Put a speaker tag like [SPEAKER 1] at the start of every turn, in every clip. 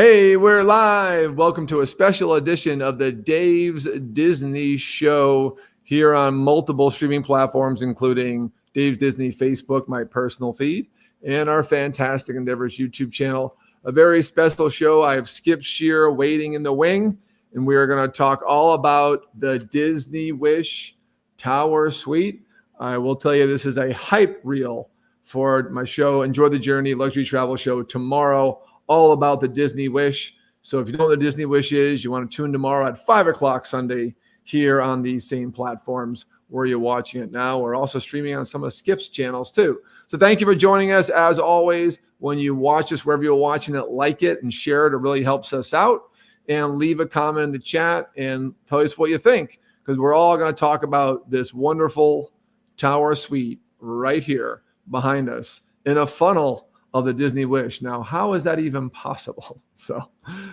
[SPEAKER 1] Hey, we're live. Welcome to a special edition of the Dave's Disney Show here on multiple streaming platforms, including Dave's Disney Facebook, my personal feed, and our Fantastic Endeavors YouTube channel. A very special show. I have Skip Sher waiting in the wing, and we are going to talk all about the Disney Wish Tower Suite. I will tell you, this is a hype reel for my show, Enjoy the Journey Luxury Travel Show tomorrow, all about the Disney Wish. So if you know what the Disney Wish is, you want to tune tomorrow at 5 o'clock Sunday here on these same platforms where you're watching it now. We're also streaming on some of Skip's channels too. So thank you for joining us. As always, when you watch us, wherever you're watching it, like it and share it. It really helps us out. And leave a comment in the chat and tell us what you think, because we're all going to talk about this wonderful tower suite right here behind us in a funnel of the Disney Wish. Now, how is that even possible? So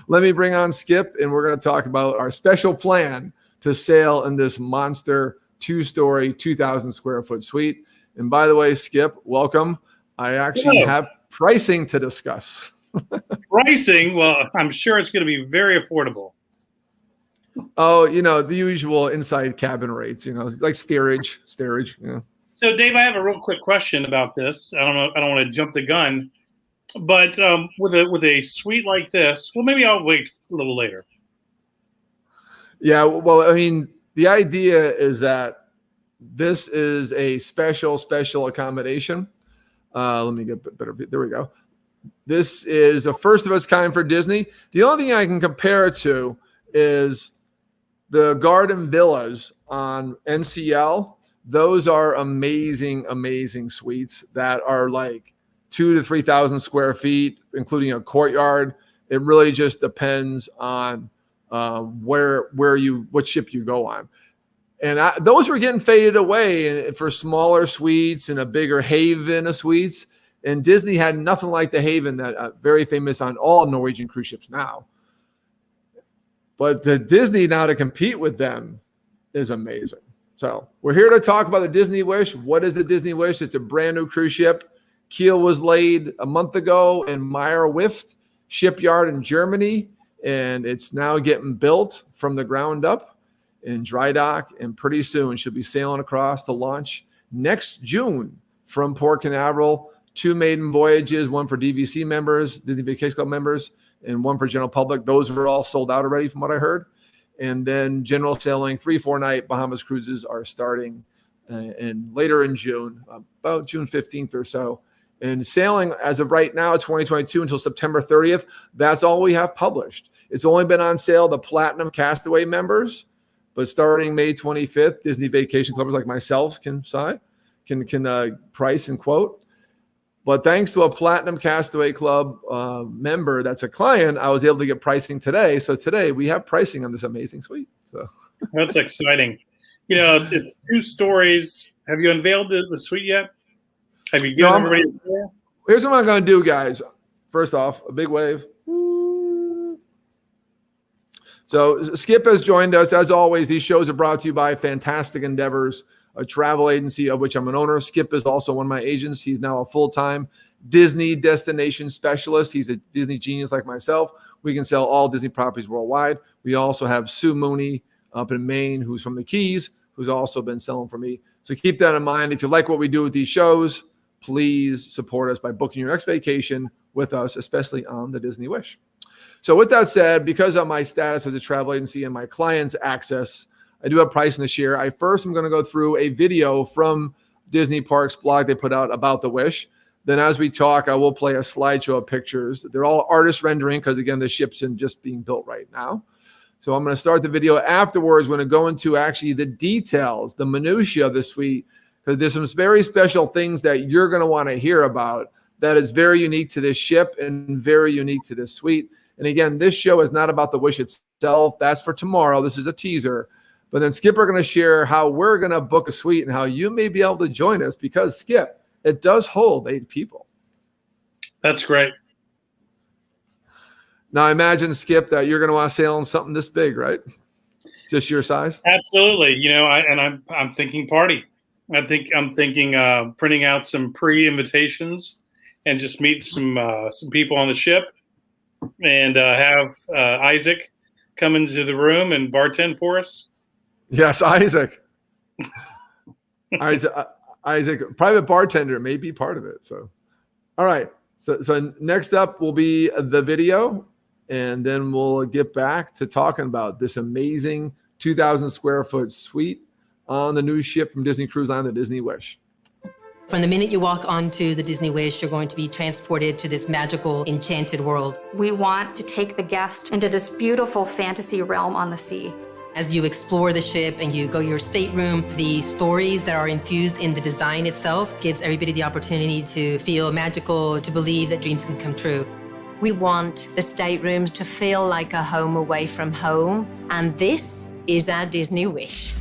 [SPEAKER 1] let me bring on Skip, and we're going to talk about our special plan to sail in this monster 2-story, 2,000 square foot suite. And by the way, Skip, welcome. I actually have pricing to discuss.
[SPEAKER 2] Pricing? Well, I'm sure it's going to be very affordable.
[SPEAKER 1] Oh, the usual inside cabin rates, like steerage. Yeah.
[SPEAKER 2] So, Dave, I have a real quick question about this. I don't want to jump the gun, but with a suite like this, well, maybe I'll wait a little later.
[SPEAKER 1] Yeah, well, I mean, the idea is that this is a special accommodation. Let me get better. There we go. This is a first of its kind for Disney. The only thing I can compare it to is the Garden Villas on NCL. Those are amazing suites that are like 2,000 to 3,000 square feet, including a courtyard. It really just depends on what ship you go on. And those were getting faded away for smaller suites and a bigger haven of suites. And Disney had nothing like the haven that very famous on all Norwegian cruise ships now. But to Disney now to compete with them is amazing. So we're here to talk about the Disney Wish. What is the Disney Wish? It's a brand new cruise ship. Keel was laid a month ago in Meyer-Werft shipyard in Germany, and it's now getting built from the ground up in dry dock, and pretty soon she'll be sailing across to launch next June from Port Canaveral. 2 maiden voyages, one for DVC members, Disney Vacation Club members, and one for general public. Those were all sold out already from what I heard. And then general sailing, 3-4 night Bahamas cruises are starting later in June, about June 15th or so. And sailing as of right now, 2022 until September 30th, that's all we have published. It's only been on sale the Platinum Castaway members, but starting May 25th, Disney Vacation Clubbers like myself can price and quote. But thanks to a Platinum Castaway Club member that's a client, I was able to get pricing today. So today we have pricing on this amazing suite. So
[SPEAKER 2] that's exciting. It's 2 stories. Have you unveiled the suite yet? Have you given everybody a tour?
[SPEAKER 1] Here's what I'm going to do, guys. First off, a big wave. So Skip has joined us. As always, these shows are brought to you by Fantastic Endeavors, a travel agency of which I'm an owner. Skip is also one of my agents. He's now a full-time Disney destination specialist. He's a Disney genius like myself. We can sell all Disney properties worldwide. We also have Sue Mooney up in Maine, who's from the Keys, who's also been selling for me. So keep that in mind. If you like what we do with these shows, please support us by booking your next vacation with us, especially on the Disney Wish. So with that said, because of my status as a travel agency and my clients' access, I do have pricing to share. I'm going to go through a video from Disney Parks blog they put out about the Wish. Then as we talk, I will play a slideshow of pictures. They're all artist rendering because, again, the ship's just being built right now. So I'm going to start the video. Afterwards, we're going to go into actually the details, the minutiae of the suite, because there's some very special things that you're going to want to hear about that is very unique to this ship and very unique to this suite. And again, this show is not about the Wish itself. That's for tomorrow. This is a teaser. But then Skip are going to share how we're going to book a suite and how you may be able to join us because, Skip, it does hold 8 people.
[SPEAKER 2] That's great.
[SPEAKER 1] Now, imagine, Skip, that you're going to want to sail on something this big, right? Just your size?
[SPEAKER 2] Absolutely. I'm thinking party. I'm thinking printing out some pre-invitations and just meet some people on the ship and have Isaac come into the room and bartend for us?
[SPEAKER 1] Yes, Isaac. Isaac, private bartender may be part of it. So, all right. So next up will be the video, and then we'll get back to talking about this amazing 2,000 square foot suite on the new ship from Disney Cruise Line, the Disney Wish.
[SPEAKER 3] From the minute you walk onto the Disney Wish, you're going to be transported to this magical, enchanted world.
[SPEAKER 4] We want to take the guest into this beautiful fantasy realm on the sea.
[SPEAKER 3] As you explore the ship and you go to your stateroom, the stories that are infused in the design itself gives everybody the opportunity to feel magical, to believe that dreams can come true.
[SPEAKER 5] We want the staterooms to feel like a home away from home, and this is our Disney Wish.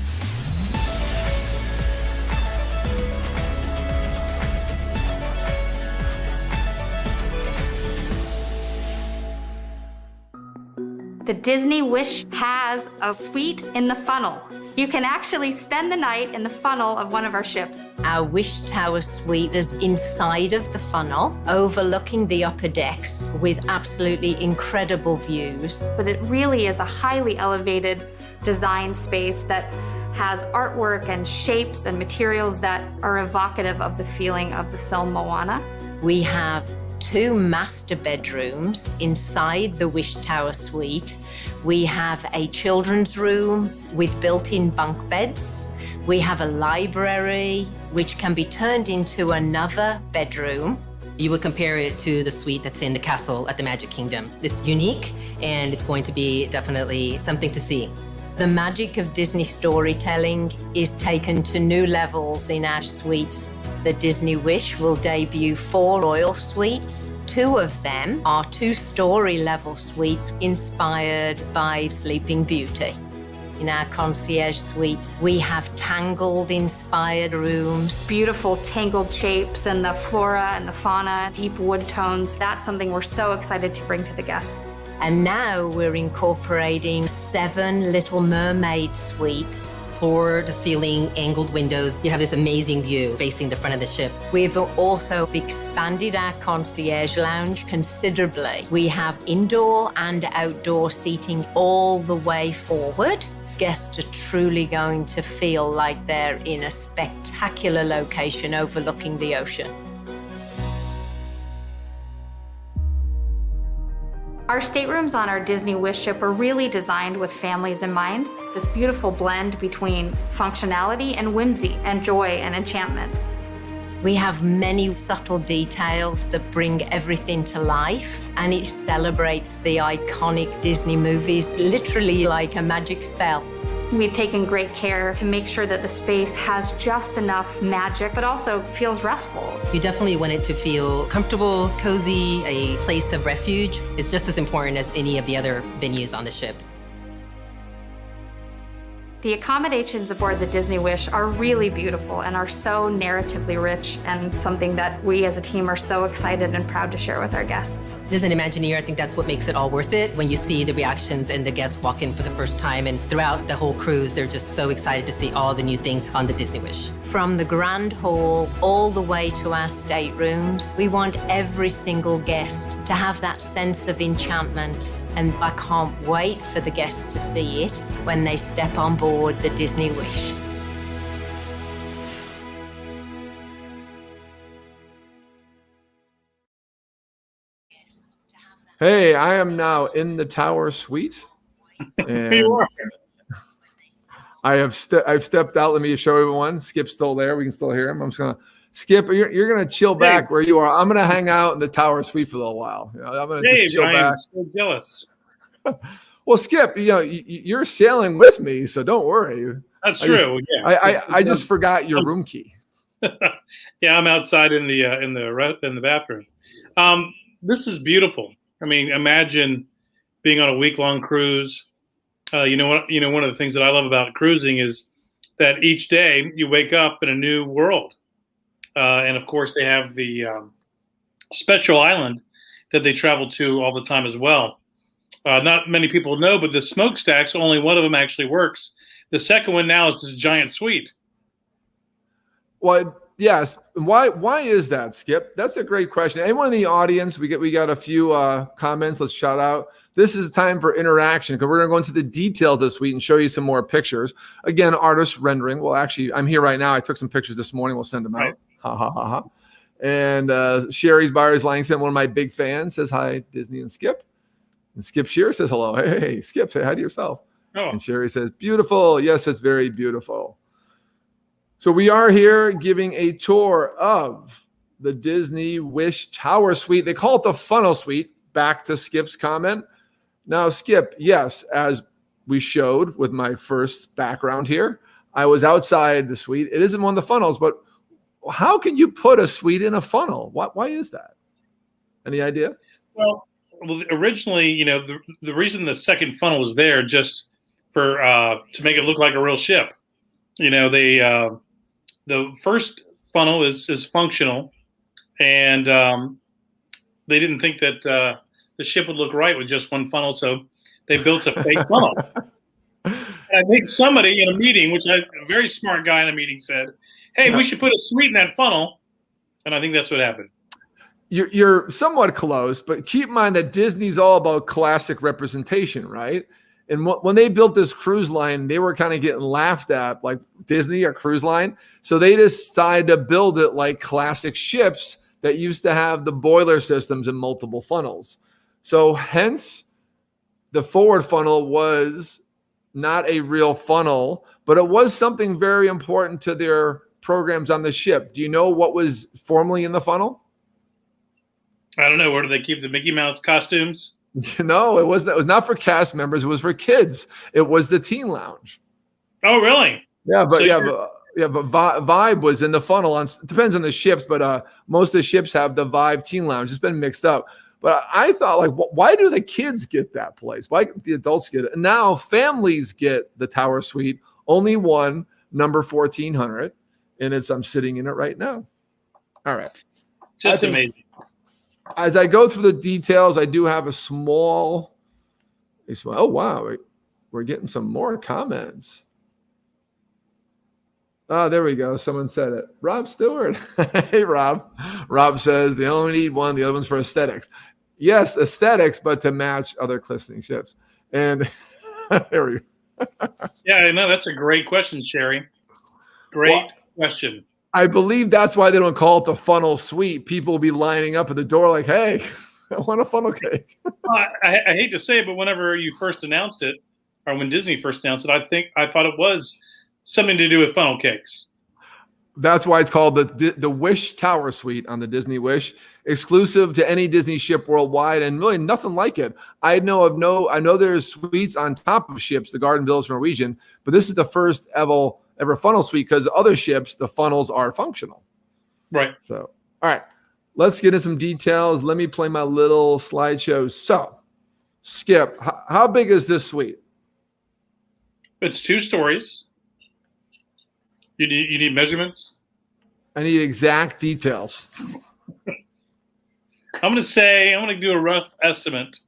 [SPEAKER 4] The Disney Wish has a suite in the funnel. You can actually spend the night in the funnel of one of our ships.
[SPEAKER 5] Our Wish Tower suite is inside of the funnel, overlooking the upper decks with absolutely incredible views.
[SPEAKER 4] But it really is a highly elevated design space that has artwork and shapes and materials that are evocative of the feeling of the film Moana.
[SPEAKER 5] We have 2 master bedrooms inside the Wish Tower suite. We have a children's room with built-in bunk beds. We have a library, which can be turned into another bedroom.
[SPEAKER 3] You would compare it to the suite that's in the castle at the Magic Kingdom. It's unique, and it's going to be definitely something to see.
[SPEAKER 5] The magic of Disney storytelling is taken to new levels in our suites. The Disney Wish will debut 4 royal suites. 2 of them are 2-story level suites inspired by Sleeping Beauty. In our concierge suites, we have Tangled inspired rooms.
[SPEAKER 4] Beautiful tangled shapes and the flora and the fauna, deep wood tones. That's something we're so excited to bring to the guests.
[SPEAKER 5] And now we're incorporating 7 Little Mermaid suites.
[SPEAKER 3] Floor-to-ceiling angled windows. You have this amazing view facing the front of the ship.
[SPEAKER 5] We've also expanded our concierge lounge considerably. We have indoor and outdoor seating all the way forward. Guests are truly going to feel like they're in a spectacular location overlooking the ocean.
[SPEAKER 4] Our staterooms on our Disney Wish ship are really designed with families in mind. This beautiful blend between functionality and whimsy and joy and enchantment.
[SPEAKER 5] We have many subtle details that bring everything to life, and it celebrates the iconic Disney movies, literally like a magic spell.
[SPEAKER 4] We've taken great care to make sure that the space has just enough magic, but also feels restful.
[SPEAKER 3] You definitely want it to feel comfortable, cozy, a place of refuge. It's just as important as any of the other venues on the ship.
[SPEAKER 4] The accommodations aboard the Disney Wish are really beautiful and are so narratively rich, and something that we as a team are so excited and proud to share with our guests.
[SPEAKER 3] As an Imagineer, I think that's what makes it all worth it. When you see the reactions and the guests walk in for the first time, and throughout the whole cruise, they're just so excited to see all the new things on the Disney Wish.
[SPEAKER 5] From the Grand Hall all the way to our staterooms, we want every single guest to have that sense of enchantment. And I can't wait for the guests to see it when they step on board the Disney Wish.
[SPEAKER 1] Hey, I am now in the Tower Suite. And
[SPEAKER 2] You are.
[SPEAKER 1] I've stepped out. Let me show everyone. Skip's still there. We can still hear him. I'm just gonna Skip. You're gonna chill back where you are. I'm gonna hang out in the Tower Suite for a little while. You know, I'm gonna just chill
[SPEAKER 2] I
[SPEAKER 1] back.
[SPEAKER 2] am so jealous.
[SPEAKER 1] Well, Skip, you know you're sailing with me, so don't worry.
[SPEAKER 2] That's true.
[SPEAKER 1] I just forgot your room key.
[SPEAKER 2] Yeah, I'm outside in the bathroom. This is beautiful. I mean, imagine being on a week-long cruise. You know what? One of the things that I love about cruising is that each day you wake up in a new world, and of course they have the special island that they travel to all the time as well. Not many people know, but the smokestacks, only one of them actually works. The second one now is this giant suite.
[SPEAKER 1] Well, Yes. Why is that, Skip? That's a great question. Anyone in the audience? We got a few comments. Let's shout out. This is time for interaction because we're going to go into the details this week and show you some more pictures. Again, artist rendering. Well, actually, I'm here right now. I took some pictures this morning. We'll send them out. Ha ha ha ha. And Sherry's Byers Langston, one of my big fans, says hi, Disney and Skip. And Skip Sher says hello. Hey, Skip, say hi to yourself.
[SPEAKER 2] Oh.
[SPEAKER 1] And Sherry says, beautiful. Yes, it's very beautiful. So we are here giving a tour of the Disney Wish Tower Suite. They call it the Funnel Suite, back to Skip's comment. Now, Skip, yes, as we showed with my first background here, I was outside the suite. It isn't one of the funnels, but how can you put a suite in a funnel? Why is that? Any idea?
[SPEAKER 2] Well, originally, the reason the second funnel was there just for to make it look like a real ship. The first funnel is functional, and they didn't think that the ship would look right with just one funnel, so they built a fake funnel. And I think somebody in a meeting, a very smart guy in a meeting said, hey, we should put a suite in that funnel, and I think that's what happened.
[SPEAKER 1] You're somewhat close, but keep in mind that Disney's all about classic representation, right? And when they built this cruise line, they were kind of getting laughed at, like Disney, a cruise line. So they decided to build it like classic ships that used to have the boiler systems and multiple funnels. So hence, the forward funnel was not a real funnel, but it was something very important to their programs on the ship. Do you know what was formerly in the funnel?
[SPEAKER 2] I don't know. Where do they keep the Mickey Mouse costumes?
[SPEAKER 1] No, it was not for cast members. It was for kids. It was the teen lounge.
[SPEAKER 2] Oh, really?
[SPEAKER 1] Yeah, but but Vibe was in the funnel. It depends on the ships, but most of the ships have the Vibe teen lounge. It's been mixed up. But I thought, like, why do the kids get that place? Why can't the adults get it? And now families get the Tower Suite. Only one, number 1400, and I'm sitting in it right now. All right,
[SPEAKER 2] just amazing.
[SPEAKER 1] As I go through the details, I do have a small. Oh, wow. We're getting some more comments. Oh, there we go. Someone said it. Rob Stewart. Hey, Rob. Rob says they only need one. The other one's for aesthetics. Yes, aesthetics, but to match other glistening ships. And there we go.
[SPEAKER 2] Yeah, no, that's a great question, Sherry. Great question.
[SPEAKER 1] I believe that's why they don't call it the funnel suite. People will be lining up at the door like, hey, I want a funnel cake.
[SPEAKER 2] I hate to say it, but whenever you first announced it, or when Disney first announced it, I thought it was something to do with funnel cakes.
[SPEAKER 1] That's why it's called the Wish Tower Suite on the Disney Wish, exclusive to any Disney ship worldwide, and really nothing like it. I know there's suites on top of ships, the Garden Village Norwegian, but this is the first ever funnel suite because other ships, the funnels are functional.
[SPEAKER 2] Right.
[SPEAKER 1] So, all right, let's get into some details. Let me play my little slideshow. So, Skip, how big is this suite?
[SPEAKER 2] It's 2 stories. You need measurements?
[SPEAKER 1] I need exact details.
[SPEAKER 2] I'm going to do a rough estimate.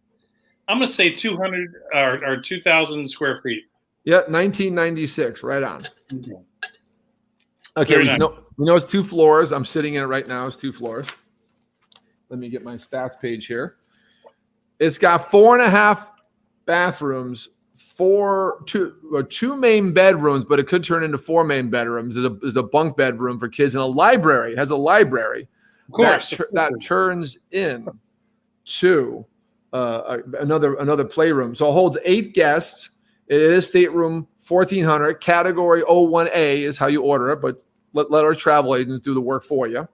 [SPEAKER 2] I'm going to say 200 or 2,000 square feet.
[SPEAKER 1] Yeah, 1996, right on. Okay, we know it's 2 floors. I'm sitting in it right now. It's 2 floors. Let me get my stats page here. It's got 4.5 bathrooms, 2 main bedrooms, but it could turn into 4 main bedrooms. There's a bunk bedroom for kids and a library. It has a library.
[SPEAKER 2] Of course.
[SPEAKER 1] That turns into another playroom. So it holds 8 guests. It is stateroom 1400. Category 01A is how you order it, but let our travel agents do the work for you.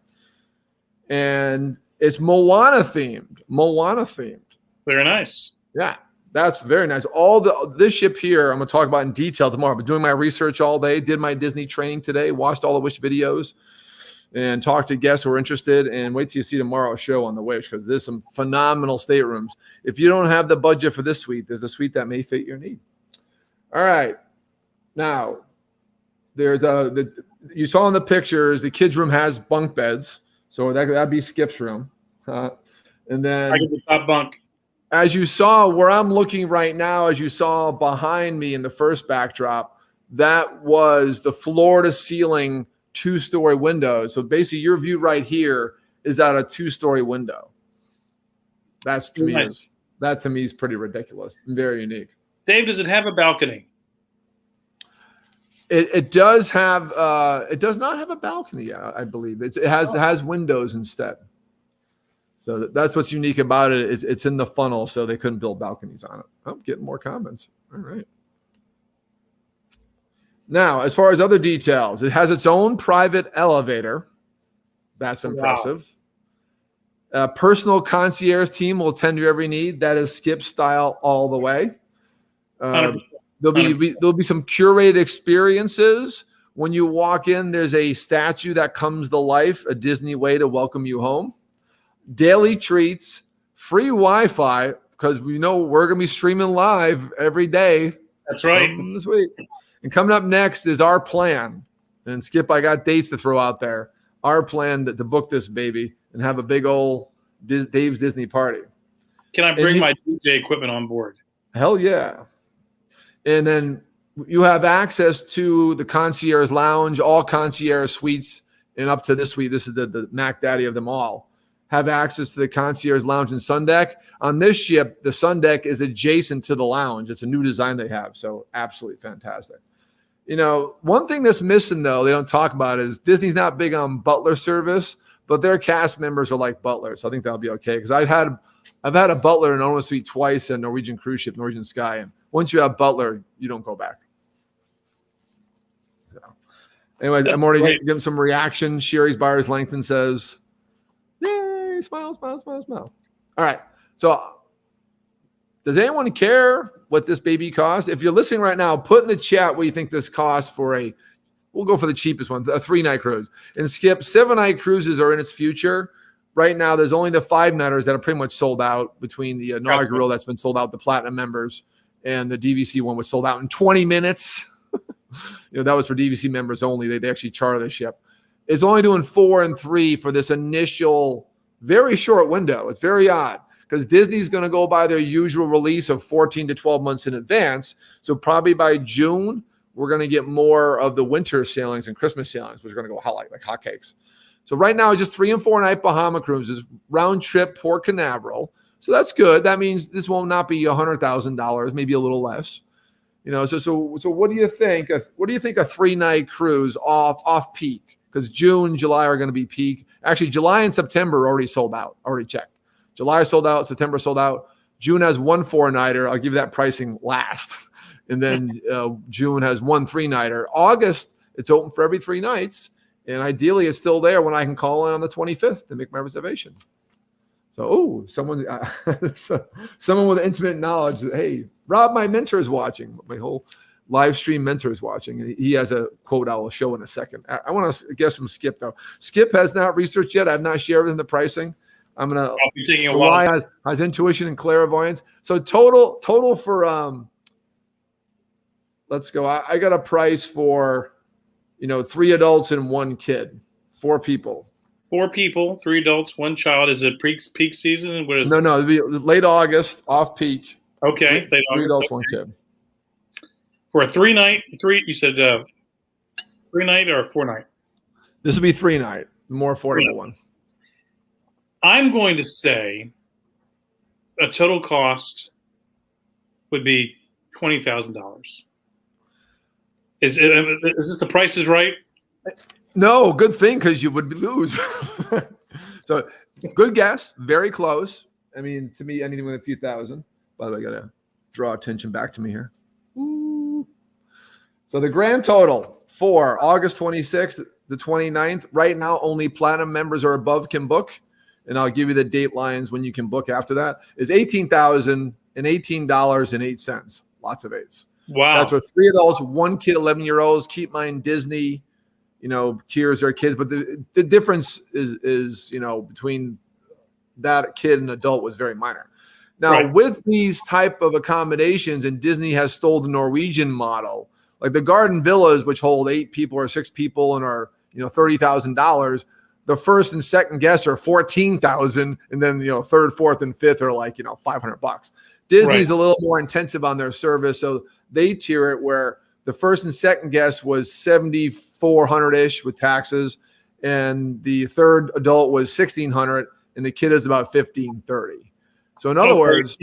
[SPEAKER 1] And it's Moana themed.
[SPEAKER 2] Very nice.
[SPEAKER 1] Yeah, that's very nice. This ship here, I'm going to talk about in detail tomorrow. But doing my research all day, did my Disney training today, watched all the Wish videos, and talked to guests who are interested. And wait till you see tomorrow's show on the Wish because there's some phenomenal staterooms. If you don't have the budget for this suite, there's a suite that may fit your need. All right. Now, there's you saw in the pictures, the kids' room has bunk beds. So that'd be Skip's room. And then
[SPEAKER 2] I get the top bunk.
[SPEAKER 1] As you saw where I'm looking right now, as you saw behind me in the first backdrop, that was the floor to ceiling 2-story windows. So basically your view right here is out a 2-story window. That to me is pretty ridiculous and very unique.
[SPEAKER 2] Dave, does it have a balcony?
[SPEAKER 1] It does have. It does not have a balcony. I believe it has windows instead. So that's what's unique about it. It's in the funnel, so they couldn't build balconies on it. I'm getting more comments. All right. Now, as far as other details, it has its own private elevator. That's impressive. Wow. Personal concierge team will tend to every need. That is Skip style all the way. There'll be some curated experiences. When you walk in, there's a statue that comes to life, a Disney way to welcome you home. Daily treats, free Wi-Fi, because we know we're going to be streaming live every day.
[SPEAKER 2] That's right.
[SPEAKER 1] This week. And coming up next is our plan. And Skip, I got dates to throw out there. Our plan to book this baby and have a big old Dave's Disney party.
[SPEAKER 2] Can I bring my DJ equipment on board? Hell
[SPEAKER 1] yeah. And then you have access to the concierge lounge, all concierge suites, and up to this suite. This is the Mac Daddy of them all. Have access to the concierge lounge and sun deck. On this ship, the sun deck is adjacent to the lounge. It's a new design they have, so absolutely fantastic. You know, one thing that's missing, though, they don't talk about is Disney's not big on butler service, but their cast members are like butlers. So I think that'll be okay, because I've had a butler in Only Suite twice on Norwegian cruise ship, Norwegian Sky, and once you have butler, you don't go back. So, anyways, I'm already getting some reaction. Sherry's Byers Langton says, "Yay! Smile, smile, smile, smile." All right. So, does anyone care what this baby costs? If you're listening right now, put in the chat what you think this costs for we'll go for the cheapest one, a 3-night cruise. And Skip, 7-night cruises are in its future. Right now, there's only the 5-nighters that are pretty much sold out between the inaugural that's been sold out, the platinum members, and the DVC one was sold out in 20 minutes. That was for DVC members only. They actually charter the ship. It's only doing 4 and 3 for this initial very short window. It's very odd, because Disney's going to go by their usual release of 14 to 12 months in advance. So probably by June, we're going to get more of the winter sailings and Christmas sailings, which are going to go hot like hotcakes. So right now, just 3 and 4 night Bahama cruises, round trip Port Canaveral. So that's good. That means this will not be $100,000, maybe a little less. So what do you think? What do you think a 3-night cruise off peak? Because June, July are going to be peak. Actually, July and September are already sold out. Already checked. July sold out. September sold out. June has 1 4-nighter. I'll give you that pricing last. And then June has 1 3-nighter. August, it's open for every 3 nights. And ideally, it's still there when I can call in on the 25th to make my reservation. So, someone with intimate knowledge that, hey, Rob, my mentor is watching. My whole live stream mentor is watching. He has a quote I will show in a second. I want to guess from Skip, though. Skip has not researched yet. I've not shared with him the pricing. I'm going to rely on his intuition and clairvoyance. So total for, let's go. I got a price for, 3 adults and 1 kid, 4 people.
[SPEAKER 2] 4 people, 3 adults, 1 child. Is it peak season? What is
[SPEAKER 1] No, it'll be late August, off peak.
[SPEAKER 2] Okay.
[SPEAKER 1] 3 adults, 1 kid.
[SPEAKER 2] For a 3-night, you said 3-night or a 4-night?
[SPEAKER 1] This will be 3-night, the more affordable one.
[SPEAKER 2] I'm going to say a total cost would be $20,000. Is this the Price is Right?
[SPEAKER 1] No, good thing, because you would lose. So, good guess, very close. I mean, to me, anything with a few thousand. By the way, I got to draw attention back to me here. Ooh. So the grand total for August 26th to 29th, right now, only platinum members or above can book. And I'll give you the date lines when you can book after that, is $18,018.08. Lots of 8s.
[SPEAKER 2] Wow.
[SPEAKER 1] That's for 3 adults, 1 kid, 11-year-olds. Keep in mind Disney, tiers are kids. But the difference is between that kid and adult was very minor. Now, with these type of accommodations, and Disney has stole the Norwegian model, like the Garden Villas, which hold 8 people or 6 people and are, $30,000. The first and second guests are $14,000, and then third, fourth, and fifth are $500. Disney's a little more intensive on their service, so they tier it where The first and second guest was $7,400-ish with taxes, and the third adult was $1,600, and the kid is about $1,530. So in other words,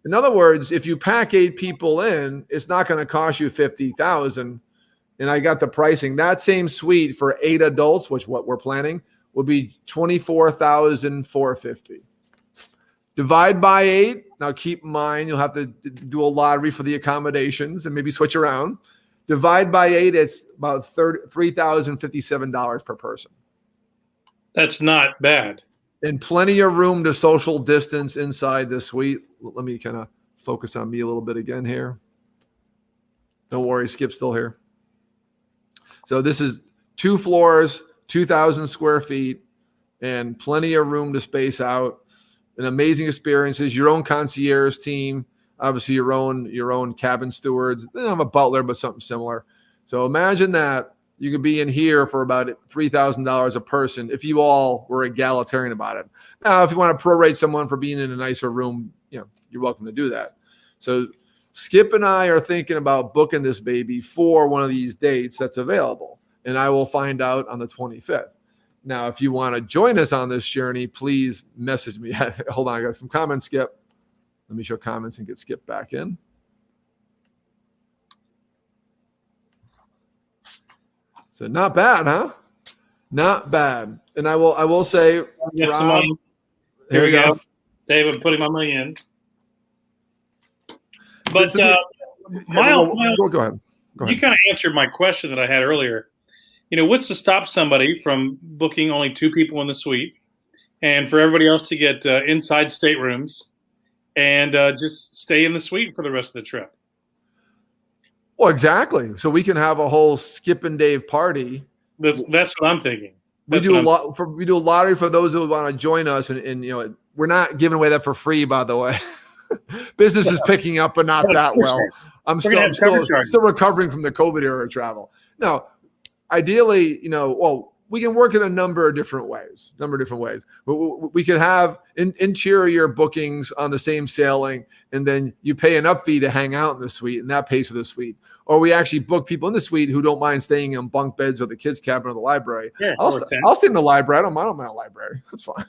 [SPEAKER 1] in other words, if you pack 8 people in, it's not going to cost you $50,000. And I got the pricing. That same suite for 8 adults, which what we're planning, would be $24,450. Divide by 8. Now keep in mind, you'll have to do a lottery for the accommodations and maybe switch around. Divide by 8, it's about $3,057 per person.
[SPEAKER 2] That's not bad.
[SPEAKER 1] And plenty of room to social distance inside the suite. Let me kind of focus on me a little bit again here. Don't worry, Skip's still here. So this is 2 floors, 2,000 square feet, and plenty of room to space out. And amazing experiences. Your own concierge team, obviously your own cabin stewards. They don't have a butler, but something similar. So imagine that you could be in here for about $3,000 a person if you all were egalitarian about it. Now, if you want to prorate someone for being in a nicer room, you're welcome to do that. So Skip and I are thinking about booking this baby for one of these dates that's available, and I will find out on the 25th. Now, if you want to join us on this journey, please message me. Hold on, I got some comments, Skip. Let me show comments and get Skip back in. So not bad, huh? Not bad. And I will say,
[SPEAKER 2] Get some
[SPEAKER 1] Rob,
[SPEAKER 2] money.
[SPEAKER 1] here we go.
[SPEAKER 2] Dave, I'm putting my money in.
[SPEAKER 1] But
[SPEAKER 2] But Miles,
[SPEAKER 1] go ahead.
[SPEAKER 2] you kind of answered my question that I had earlier. What's to stop somebody from booking only 2 people in the suite and for everybody else to get inside staterooms and just stay in the suite for the rest of the trip?
[SPEAKER 1] Well, exactly. So we can have a whole Skip and Dave party.
[SPEAKER 2] That's what I'm thinking.
[SPEAKER 1] We do a lottery for those who want to join us, and we're not giving away that for free, by the way. Business is picking up, but not that well. I'm still recovering from the COVID era travel. No, ideally, we can work in a number of different ways. We could have interior bookings on the same sailing, and then you pay an up fee to hang out in the suite, and that pays for the suite. Or we actually book people in the suite who don't mind staying in bunk beds or the kids' cabin or the library. Yeah, I'll stay in the library. I don't mind a library. That's fine.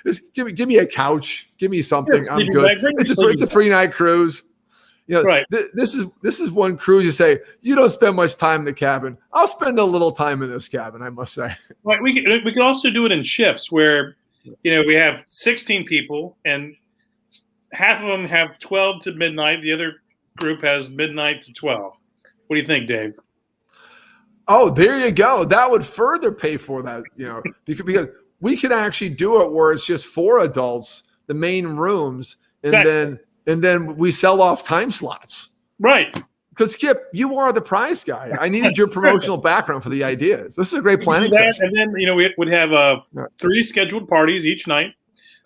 [SPEAKER 1] Just give me a couch. Give me something. I'm good. It's a 3-night cruise.
[SPEAKER 2] Right.
[SPEAKER 1] This is one cruise you say, you don't spend much time in the cabin. I'll spend a little time in this cabin, I must say.
[SPEAKER 2] Right. We could also do it in shifts where, we have 16 people and half of them have 12 to midnight. The other group has midnight to 12. What do you think, Dave?
[SPEAKER 1] Oh, there you go. That would further pay for that, because we could actually do it where it's just 4 adults, the main rooms, and
[SPEAKER 2] exactly.
[SPEAKER 1] then we sell off time slots.
[SPEAKER 2] Right.
[SPEAKER 1] Because Skip, you are the prize guy. I needed your promotional background for the ideas. This is a great planning session.
[SPEAKER 2] And then, we would have 3 scheduled parties each night.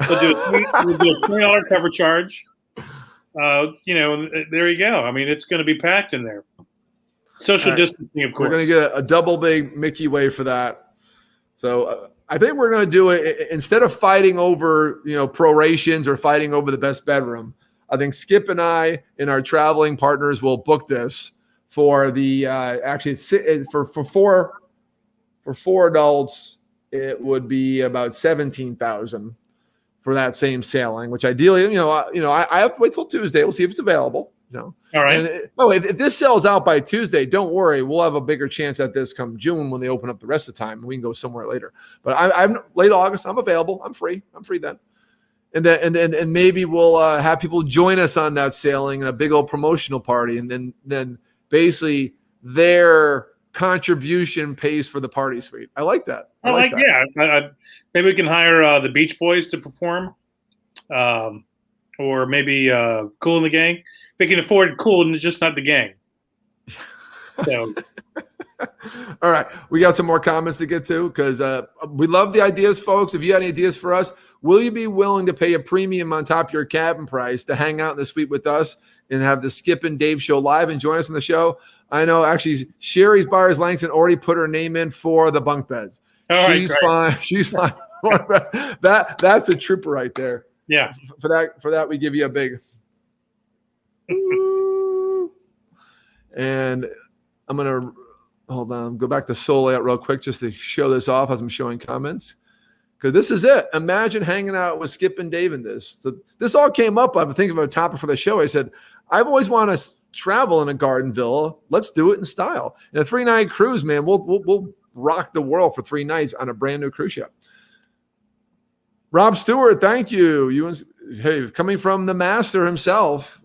[SPEAKER 2] We'll do a $20 cover charge. There you go. I mean, it's going to be packed in there. Social distancing, of course.
[SPEAKER 1] We're going to get a double big Mickey way for that. So I think we're going to do it instead of fighting over, prorations or fighting over the best bedroom. I think Skip and I and our traveling partners will book this for the for 4 adults. It would be about $17,000 for that same sailing. Which ideally, I have to wait till Tuesday. We'll see if it's available.
[SPEAKER 2] All right.
[SPEAKER 1] And if this sells out by Tuesday, don't worry. We'll have a bigger chance at this come June when they open up the rest of the time, and we can go somewhere later. But I'm late August. I'm available. I'm free then. And then maybe we'll have people join us on that sailing and a big old promotional party, and then basically their contribution pays for the party suite. I like that. I like that.
[SPEAKER 2] Yeah. Maybe we can hire the Beach Boys to perform, or maybe Kool and the Gang. They can afford Kool and it's just not the gang. So.
[SPEAKER 1] All right. We got some more comments to get to because we love the ideas, folks. If you have any ideas for us, will you be willing to pay a premium on top of your cabin price to hang out in the suite with us and have the Skip and Dave show live and join us on the show? I know actually Sherry's Byers Langston already put her name in for the bunk beds. She's fine. She's fine. That's a trooper right there.
[SPEAKER 2] Yeah.
[SPEAKER 1] For that, we give you a big. And I'm going to hold on, go back to Soul Layout real quick just to show this off as I'm showing comments. Because this is it. Imagine hanging out with Skip and Dave in this. So this all came up. I was thinking of a topic for the show. I said, I've always wanted to travel in a garden villa. Let's do it in style. And a 3-night cruise, man, we'll rock the world for 3 nights on a brand new cruise ship. Rob Stewart, thank you. Hey, coming from the master himself,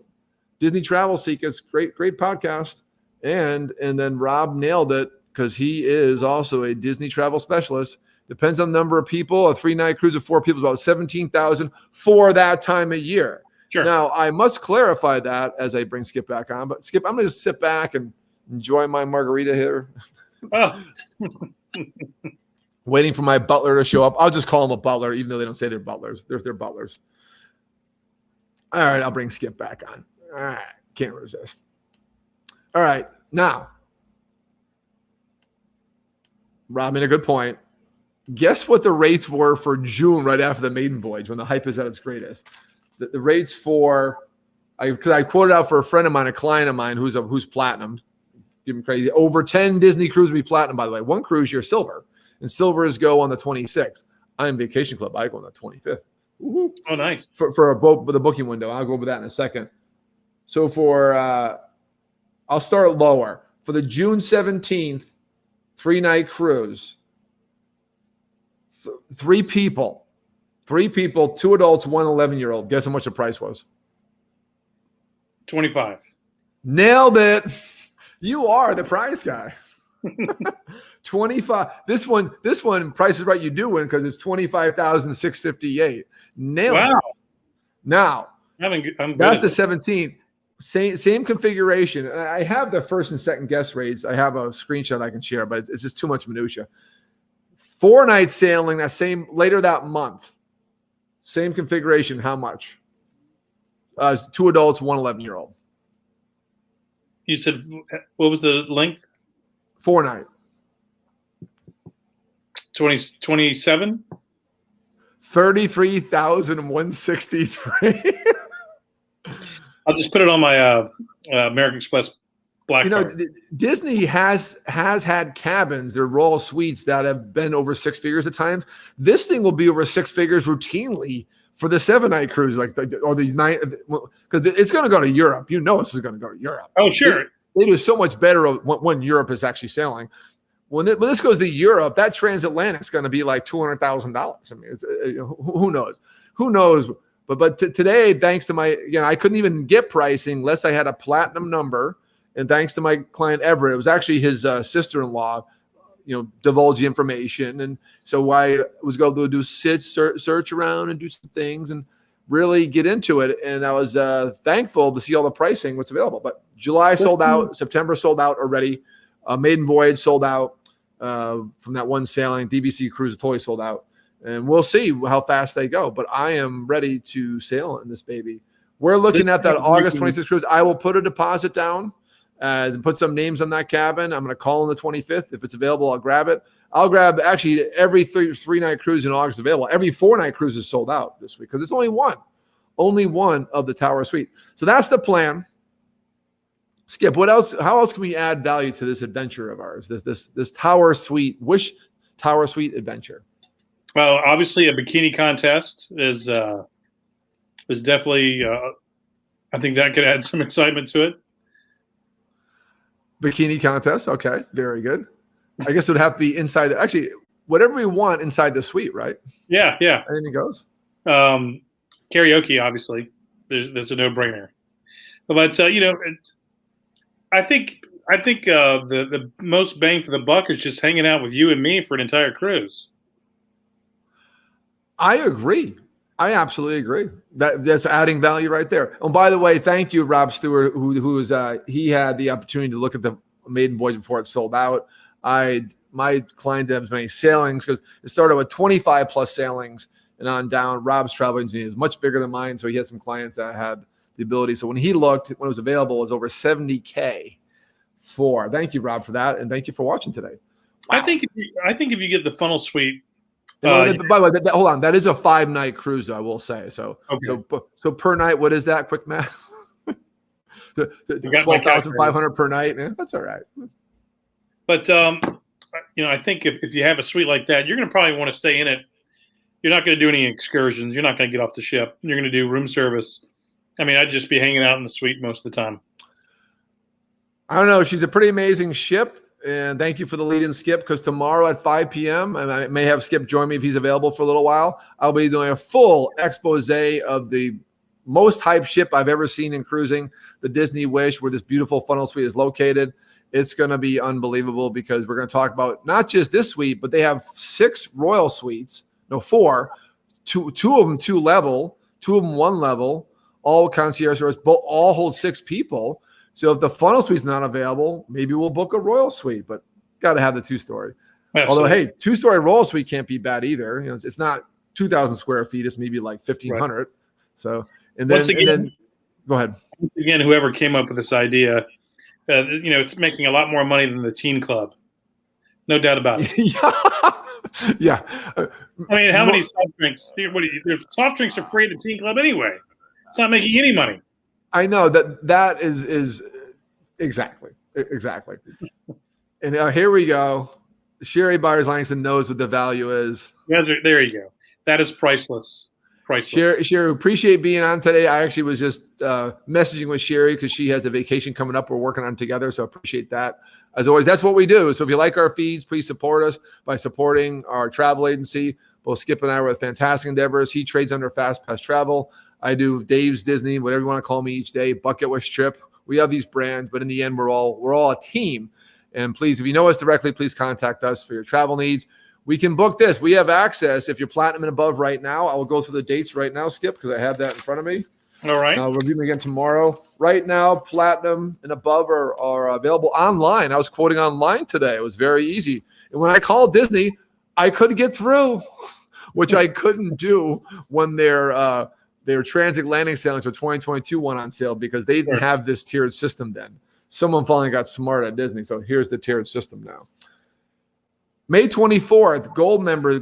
[SPEAKER 1] Disney Travel Secrets, great podcast. And then Rob nailed it because he is also a Disney travel specialist. Depends on the number of people. A 3-night cruise of 4 people is about $17,000 for that time of year.
[SPEAKER 2] Sure.
[SPEAKER 1] Now, I must clarify that as I bring Skip back on. But Skip, I'm going to sit back and enjoy my margarita here.
[SPEAKER 2] Oh.
[SPEAKER 1] Waiting for my butler to show up. I'll just call them a butler, even though they don't say they're butlers. They're butlers. All right, I'll bring Skip back on. All right, can't resist. All right, now, Rob made a good point. Guess what the rates were for June right after the maiden voyage when the hype is at its greatest? The rates for, because I quoted out for a friend of mine, a client of mine who's platinum. Give him crazy. Over 10 Disney cruises will be platinum, by the way. One cruise, you're silver. And silvers go on the 26th. I'm Vacation Club. I go on the 25th. Woo-hoo.
[SPEAKER 2] Oh, nice.
[SPEAKER 1] For a boat with a booking window. I'll go over that in a second. So I'll start lower. For the June 17th 3-night cruise, 3 people, 2 adults, 1 11-year-old. Guess how much the price was?
[SPEAKER 2] $25.
[SPEAKER 1] Nailed it. You are the prize guy. 25. This one, Price is Right, you do win because it's $25,658. Nailed it. Now,
[SPEAKER 2] I'm
[SPEAKER 1] that's the 17th. Same configuration. I have the first and second guest rates. I have a screenshot I can share, but it's just too much minutia. 4-night sailing later that month. Same configuration. How much? 2 adults, 1 11-year-old.
[SPEAKER 2] You said what was the length?
[SPEAKER 1] 4-night.
[SPEAKER 2] 27?
[SPEAKER 1] 33,163.
[SPEAKER 2] I'll just put it on my American Express Black card.
[SPEAKER 1] Disney has had cabins, their royal suites, that have been over 6 figures at times. This thing will be over 6 figures routinely for the 7-night cruise, or these 9, because it's going to go to Europe. This is going to go to Europe.
[SPEAKER 2] Oh, sure.
[SPEAKER 1] They do so much better when Europe is actually sailing. When this goes to Europe, that transatlantic is going to be like $200,000. I mean, who knows? Who knows? But today, thanks to I couldn't even get pricing unless I had a platinum number. And thanks to my client Everett, it was actually his sister-in-law, divulged the information. And so I was going to do search around and do some things and really get into it. And I was thankful to see all the pricing, what's available. But July sold out, September sold out already. Maiden voyage sold out from that one sailing. DVC cruise totally sold out. And we'll see how fast they go. But I am ready to sail in this baby. We're looking at that August 26th cruise. I will put a deposit down and put some names on that cabin. I'm going to call on the 25th. If it's available, I'll grab it. I'll grab actually every 3-night cruise in August available. Every 4-night cruise is sold out this week because it's only one of the Tower Suite. So that's the plan. Skip, what else? How else can we add value to this adventure of ours? This Tower Suite, Wish Tower Suite adventure.
[SPEAKER 2] Well, obviously, a bikini contest is definitely. I think that could add some excitement to it.
[SPEAKER 1] Bikini contest, okay, very good. I guess it would have to be inside. Actually, whatever we want inside the suite, right?
[SPEAKER 2] Yeah.
[SPEAKER 1] Anything goes.
[SPEAKER 2] Karaoke, obviously, there's a no-brainer. But I think the most bang for the buck is just hanging out with you and me for an entire cruise.
[SPEAKER 1] I agree. I absolutely agree. That's adding value right there. And by the way, thank you, Rob Stewart, who is he had the opportunity to look at the maiden voyage before it sold out. My client didn't have as many sailings because it started with 25 plus sailings and on down. Rob's travel agency is much bigger than mine, so he had some clients that had the ability. So when he looked, when it was available, it was over $70K for. Thank you, Rob, for that, and thank you for watching today. Wow.
[SPEAKER 2] I think if you get the funnel suite.
[SPEAKER 1] By the way, hold on. That is a 5-night cruise, I will say. So,
[SPEAKER 2] okay.
[SPEAKER 1] so per night, what is that? Quick math. the
[SPEAKER 2] got my
[SPEAKER 1] 12,500 per night. Yeah, that's all right.
[SPEAKER 2] But I think if you have a suite like that, you're going to probably want to stay in it. You're not going to do any excursions. You're not going to get off the ship. You're going to do room service. I mean, I'd just be hanging out in the suite most of the time.
[SPEAKER 1] I don't know. She's a pretty amazing ship. And thank you for the lead in, Skip, because tomorrow at 5 p.m., and I may have Skip join me if he's available for a little while, I'll be doing a full expose of the most hyped ship I've ever seen in cruising, the Disney Wish, where this beautiful funnel suite is located. It's going to be unbelievable because we're going to talk about not just this suite, but they have 6 royal suites. No, 4. Two of them 2 level, 2 of them 1 level, all concierge service, but all hold 6 people. So if the funnel suite's not available, maybe we'll book a royal suite, but got to have the 2-story. Absolutely. Although, hey, 2-story royal suite can't be bad either. It's not 2,000 square feet. It's maybe like 1,500. Right. So, and then go ahead.
[SPEAKER 2] Once again, whoever came up with this idea, it's making a lot more money than the teen club. No doubt about it.
[SPEAKER 1] Yeah.
[SPEAKER 2] I mean, how many soft drinks? Soft drinks are free at the teen club anyway. It's not making any money.
[SPEAKER 1] I know that is exactly. And here we go. Sherry Byers-Langston knows what the value is.
[SPEAKER 2] There you go. That is priceless.
[SPEAKER 1] Sherry, appreciate being on today. I actually was just messaging with Sherry because she has a vacation coming up. We're working on together, so appreciate that. As always, that's what we do. So if you like our feeds, please support us by supporting our travel agency. Both Skip and I were with Fantastic Endeavors. He trades under Fast Pass Travel. I do Dave's Disney, whatever you want to call me each day, Bucket List Trip. We have these brands, but in the end, we're all a team. And please, if you know us directly, please contact us for your travel needs. We can book this. We have access. If you're platinum and above right now, I will go through the dates right now, Skip, because I have that in front of me.
[SPEAKER 2] All right.
[SPEAKER 1] I'll review them again tomorrow. Right now, platinum and above are available online. I was quoting online today. It was very easy. And when I called Disney, I couldn't get through, which I couldn't do when their transatlantic sailings for 2022 went on sale because they didn't have this tiered system then. Someone finally got smart at Disney, so here's the tiered system now. May 24th,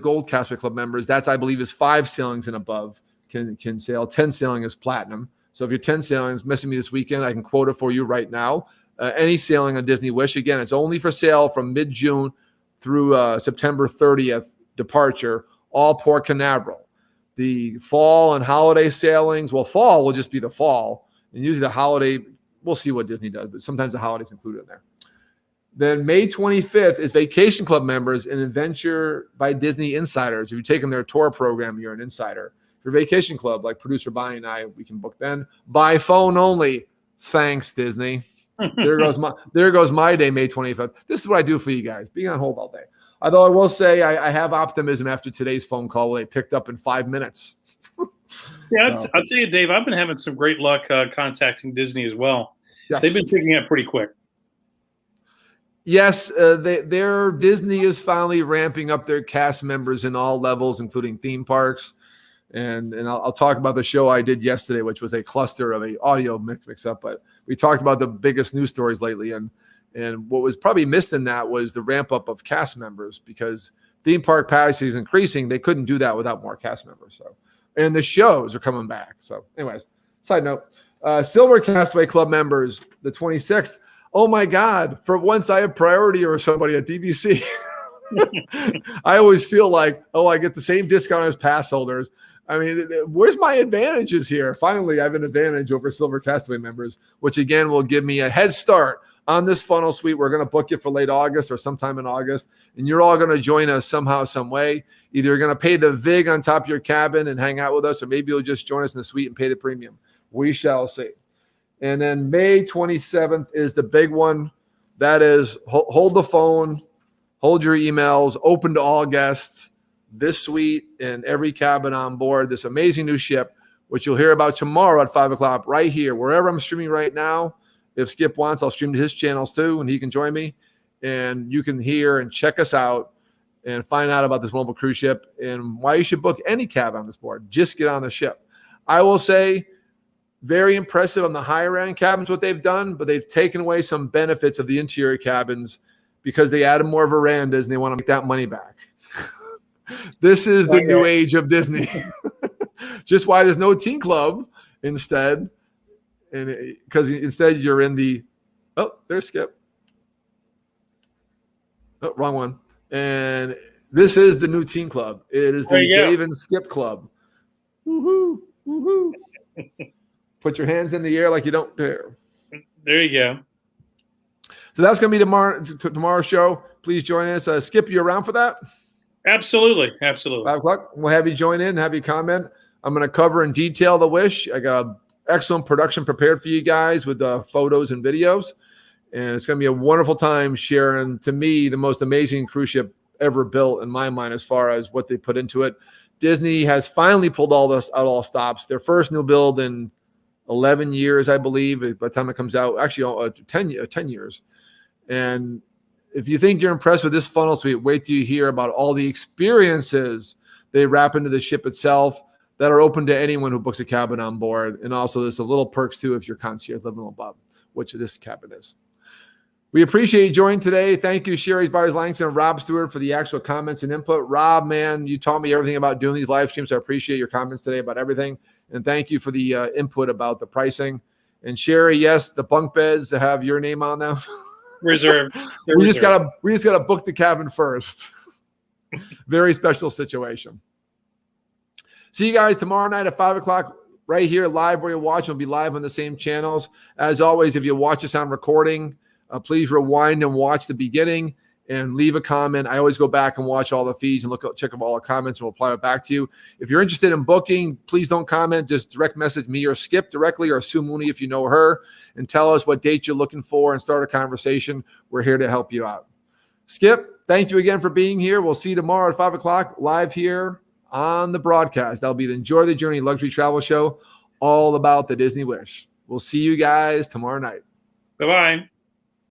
[SPEAKER 1] Gold Castaway Club members, that's, I believe, is 5 sailings and above can sail. 10 sailing is platinum. So if you're 10 sailings missing me this weekend, I can quote it for you right now. Any sailing on Disney Wish, again, it's only for sale from mid-June through September 30th departure, all Port Canaveral. The fall and holiday sailings, well, fall will just be the fall. And usually the holiday, we'll see what Disney does, but sometimes the holiday's included in there. Then May 25th is Vacation Club members and Adventure by Disney Insiders. If you're taking their tour program, you're an insider. For Vacation Club, like producer Bonnie and I, we can book then. By phone only. Thanks, Disney. There goes my day, May 25th. This is what I do for you guys, being on hold all day. Although I will say I have optimism after today's phone call where they picked up in 5 minutes.
[SPEAKER 2] Yeah, so. I'll tell you, Dave, I've been having some great luck contacting Disney as well.
[SPEAKER 1] Yes.
[SPEAKER 2] They've been picking up pretty quick.
[SPEAKER 1] Yes, their Disney is finally ramping up their cast members in all levels, including theme parks. And I'll talk about the show I did yesterday, which was a cluster of a audio mix-up. But we talked about the biggest news stories lately. And what was probably missed in that was the ramp-up of cast members because theme park capacity is increasing. They couldn't do that without more cast members. And the shows are coming back. So anyways, side note, Silver Castaway Club members, the 26th. Oh my God, for once I have priority over somebody at DVC. I always feel like, I get the same discount as pass holders. I mean, where's my advantages here? Finally, I have an advantage over Silver Castaway members, which again will give me a head start on this funnel suite. We're going to book you for late August or sometime in August, and you're all going to join us somehow, some way. Either you're going to pay the VIG on top of your cabin and hang out with us, or maybe you'll just join us in the suite and pay the premium. We shall see. And then May 27th is the big one. That is hold the phone, hold your emails, open to all guests. This suite and every cabin on board, this amazing new ship, which you'll hear about tomorrow at 5 o'clock right here, wherever I'm streaming right now. If Skip wants, I'll stream to his channels too, and he can join me. And you can hear and check us out and find out about this mobile cruise ship and why you should book any cabin on this board. Just get on the ship. I will say, very impressive on the higher end cabins, what they've done, but they've taken away some benefits of the interior cabins because they added more verandas and they want to make that money back. This is the new age of Disney. Just why there's no teen club instead. and because instead you're in the, oh, there's Skip. Oh, wrong one. And this is the new team club. It is the Dave and Skip Club. Woohoo! Woohoo! Put your hands in the air like you don't care.
[SPEAKER 2] There you go.
[SPEAKER 1] So that's going to be tomorrow's show. Please join us. Skip, you around for that?
[SPEAKER 2] Absolutely. Absolutely.
[SPEAKER 1] 5 o'clock. We'll have you join in, have you comment. I'm going to cover in detail the wish. I got an excellent production prepared for you guys with photos and videos. And it's going to be a wonderful time sharing, to me, the most amazing cruise ship ever built in my mind as far as what they put into it. Disney has finally pulled all stops. Their first new build in 11 years, I believe, by the time it comes out. Actually, 10 years. And if you think you're impressed with this funnel suite, wait till you hear about all the experiences they wrap into the ship itself that are open to anyone who books a cabin on board. And also there's a little perks too if you're concierge living above, which this cabin is. We appreciate you joining today. Thank you, Sherry's Buyers Langston and Rob Stewart for the actual comments and input. Rob, man, you taught me everything about doing these live streams. So I appreciate your comments today about everything. And thank you for the input about the pricing. And Sherry, yes, the bunk beds that have your name on them.
[SPEAKER 2] Reserved.
[SPEAKER 1] We just gotta book the cabin first. Very special situation. See you guys tomorrow night at 5 o'clock right here live where you're watching. We'll be live on the same channels. As always, if you watch us on recording, please rewind and watch the beginning and leave a comment. I always go back and watch all the feeds and check all the comments, and we'll apply it back to you. If you're interested in booking, please don't comment. Just direct message me or Skip directly, or Sue Mooney if you know her, and tell us what date you're looking for and start a conversation. We're here to help you out. Skip, thank you again for being here. We'll see you tomorrow at 5 o'clock live here on the broadcast. That'll be the Enjoy the Journey Luxury Travel Show, all about the Disney Wish. We'll see you guys tomorrow night.
[SPEAKER 2] Bye-bye.